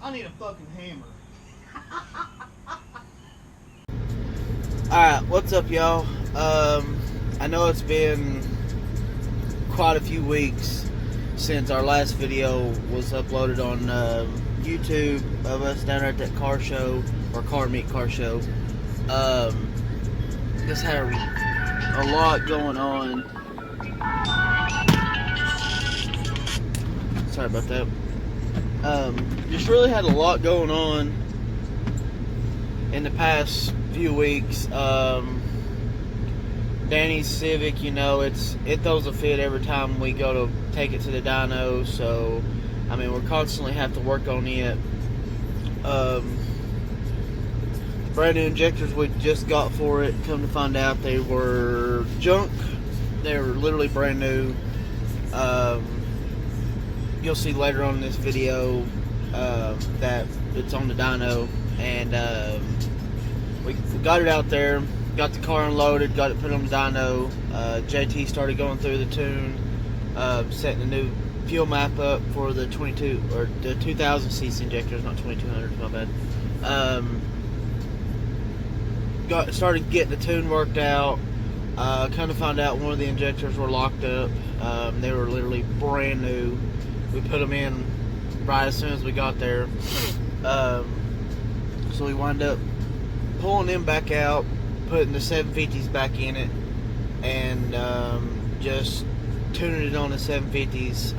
I need a fucking hammer. Alright, what's up, y'all? I know it's been quite a few weeks since our last video was uploaded on YouTube of us down there at that car show, or car meet car show. Just had a lot going on. Sorry about that. Just really had a lot going on in the past few weeks. Danny's Civic, you know, it throws a fit every time we go to take it to the dyno, so I mean, we're constantly have to work on it. Brand new injectors we just got for it, come to find out they were junk. They were literally brand new. You'll see later on in this video that it's on the dyno, and we got it out there, got the car unloaded, got it put on the dyno. JT started going through the tune, setting a new fuel map up for the 22 or the 2000 cc injectors, not 2200, my bad. Started getting the tune worked out. Kind of found out one of the injectors were locked up. They were literally brand new. We put them in right as soon as we got there. So we wound up pulling them back out, putting the 750s back in it, and just tuning it on the 750s.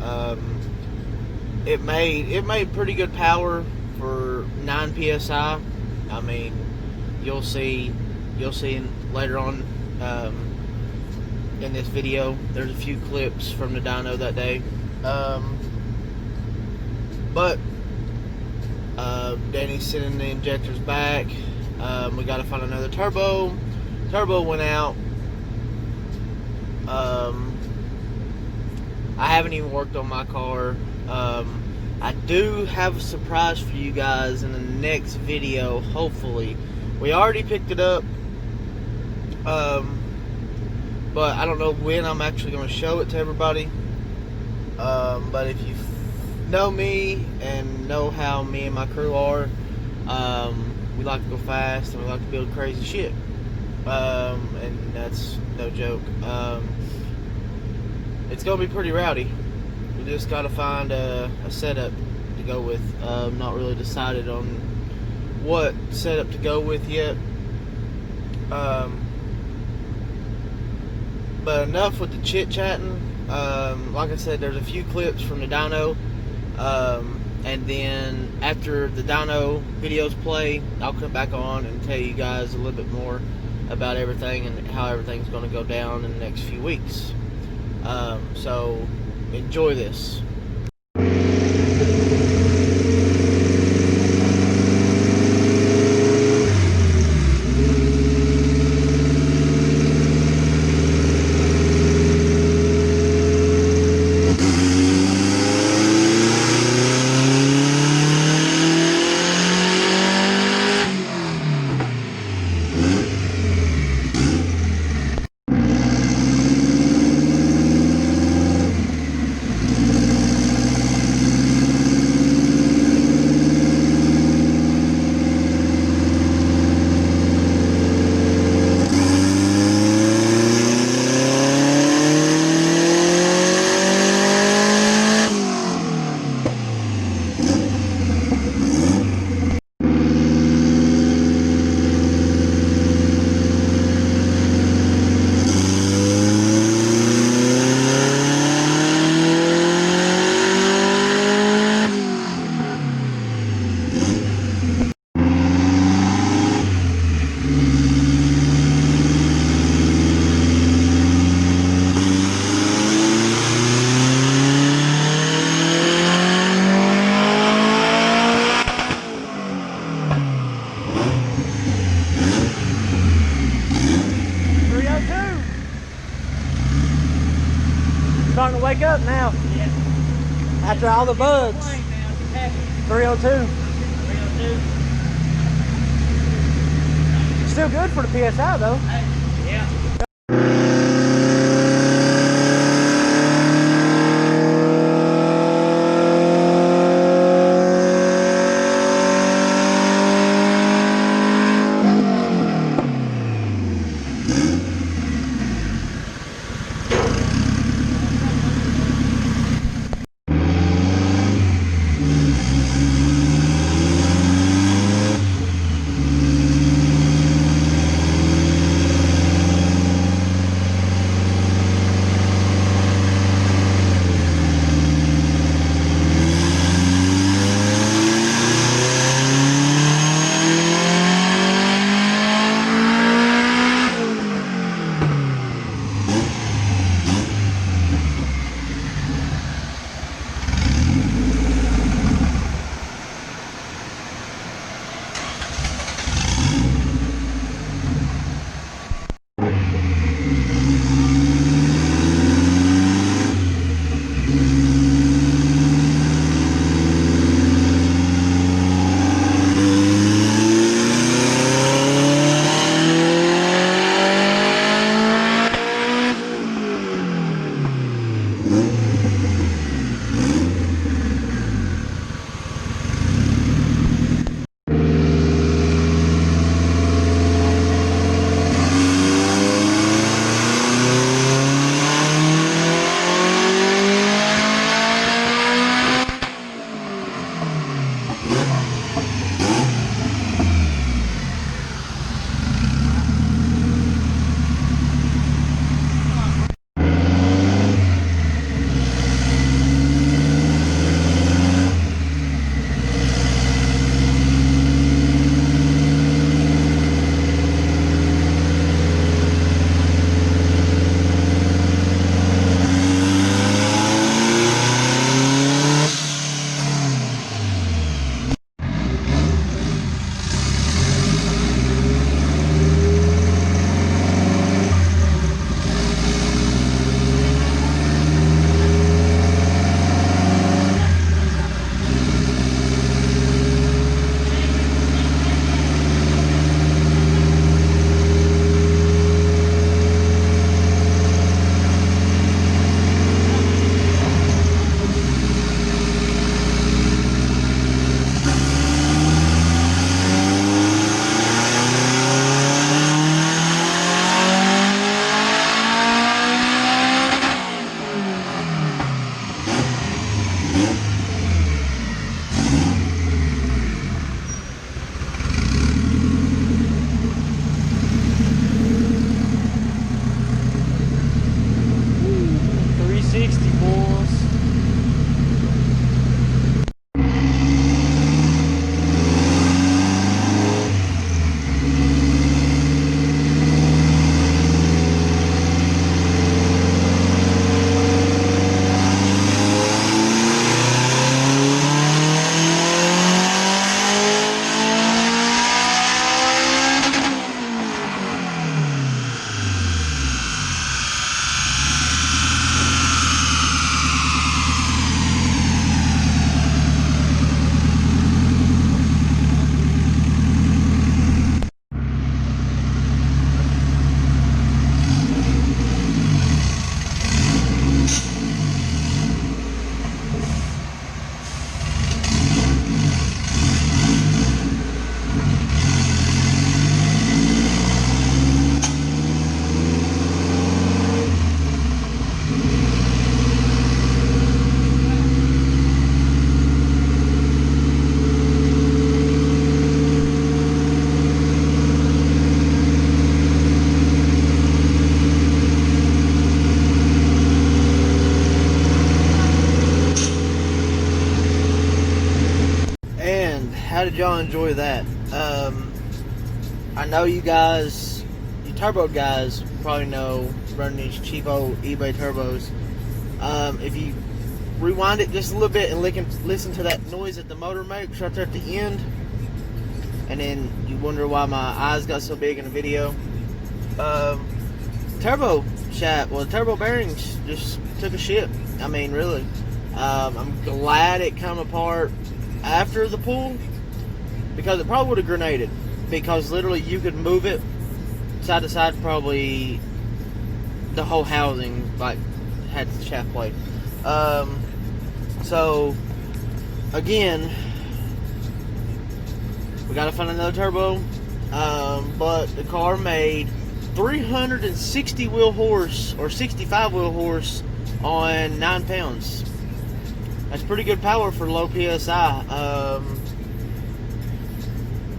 It made pretty good power for 9 psi. I mean, you'll see later on in this video. There's a few clips from the dyno that day. But Danny's sending the injectors back. We got to find another turbo. Turbo went out. I haven't even worked on my car. I do have a surprise for you guys in the next video, hopefully. We already picked it up, but I don't know when I'm actually going to show it to everybody. But if you know me and know how me and my crew are, we like to go fast and we like to build crazy shit, and that's no joke. It's gonna be pretty rowdy. We just gotta find a setup to go with. Not really decided on what setup to go with yet. But enough with the chit chatting. Like I said, there's a few clips from the dyno, and then after the dyno videos play, I'll come back on and tell you guys a little bit more about everything and how everything's going to go down in the next few weeks. So enjoy this. Starting to wake up now. Yeah. After all the bugs. 302. 302. Still good for the PSI though. Yeah. how did y'all enjoy that? I know you guys, you turbo guys, probably know running these cheap old eBay turbos. If you rewind it just a little bit and listen to that noise that the motor makes right there at the end, and then you wonder why my eyes got so big in the video. Turbo shaft, well, the turbo bearings just took a shit. I mean, really. I'm glad it come apart after the pull, because it probably would have grenaded, because literally you could move it side to side, probably the whole housing like had the shaft plate. So again, we gotta find another turbo, but the car made 360 wheel horse or 65 wheel horse on 9 pounds. That's pretty good power for low PSI.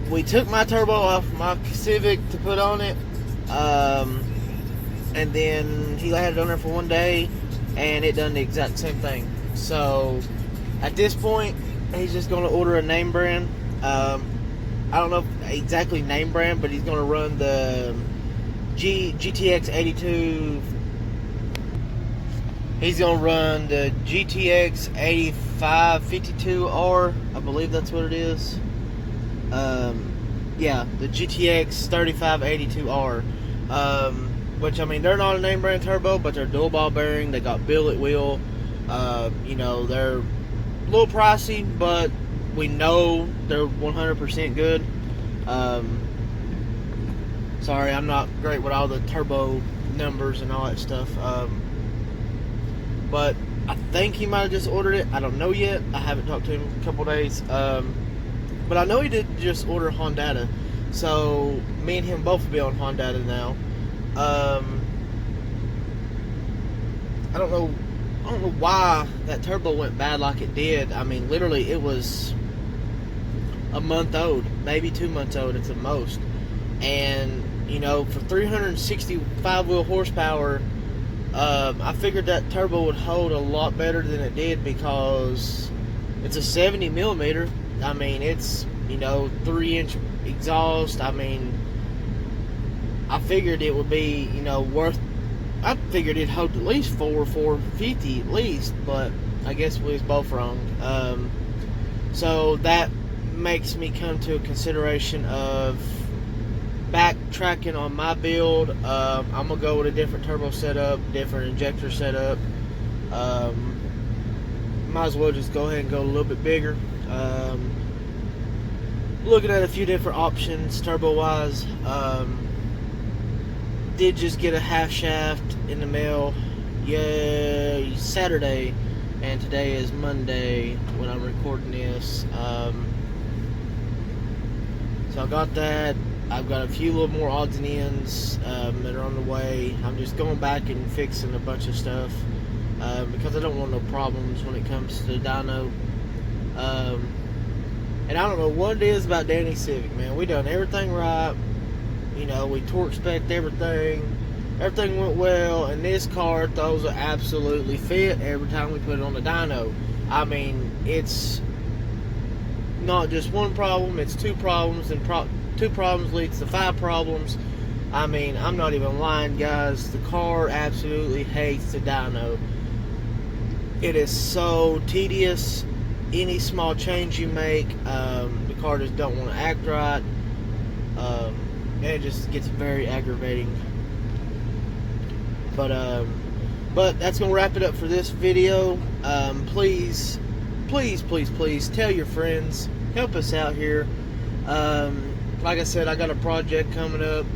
We took my turbo off my Civic to put on it, and then he had it on there for one day, and it done the exact same thing. So at this point, he's just going to order a name brand. I don't know exactly name brand, but he's going to run the GTX 82. He's going to run the GTX 8552R. I believe that's what it is. Yeah, the GTX 3582R. Which, I mean, they're not a name brand turbo, but they're dual ball bearing. They got billet wheel. You know, they're a little pricey, but we know they're 100% good. Sorry, I'm not great with all the turbo numbers and all that stuff. But I think he might have just ordered it. I don't know yet. I haven't talked to him in a couple days. But I know he did just order Honda. So me and him both will be on Honda now. I don't know why that turbo went bad like it did. I mean, literally, it was a month old, maybe 2 months old at the most. And, you know, for 365 wheel horsepower, I figured that turbo would hold a lot better than it did, because it's a 70 millimeter. I mean, it's, you know, 3-inch exhaust. I mean, I figured it would be, you know, I figured it'd hold at least 450 at least, but I guess we was both wrong. So that makes me come to a consideration of backtracking on my build. I'm gonna go with a different turbo setup, different injector setup. Might as well just go ahead and go a little bit bigger. Looking at a few different options turbo wise. Did just get a half shaft in the mail Saturday, and today is Monday when I'm recording this. So I got that. I've got a few little more odds and ends that are on the way. I'm just going back and fixing a bunch of stuff because I don't want no problems when it comes to the dyno. And I don't know what it is about Danny's Civic, man. We done everything right. You know, we torque spec'd everything. Everything went well, and this car throws an absolutely fit every time we put it on the dyno. I mean, it's not just one problem, it's two problems, and two problems leads to 5 problems. I mean, I'm not even lying, guys. The car absolutely hates the dyno. It is so tedious. Any small change you make, the car just don't want to act right. And it just gets very aggravating. But that's gonna wrap it up for this video. Please tell your friends, help us out here. Like I said, I got a project coming up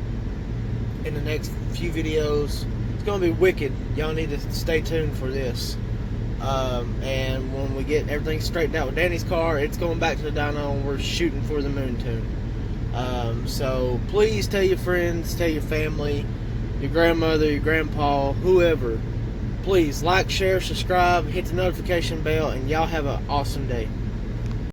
in the next few videos. It's gonna be wicked. Y'all need to stay tuned for this. And when we get everything straightened out with Danny's car, it's going back to the dyno, and we're shooting for the moon tune. So please tell your friends, tell your family, your grandmother, your grandpa, whoever. Please like, share, subscribe, hit the notification bell, and y'all have an awesome day.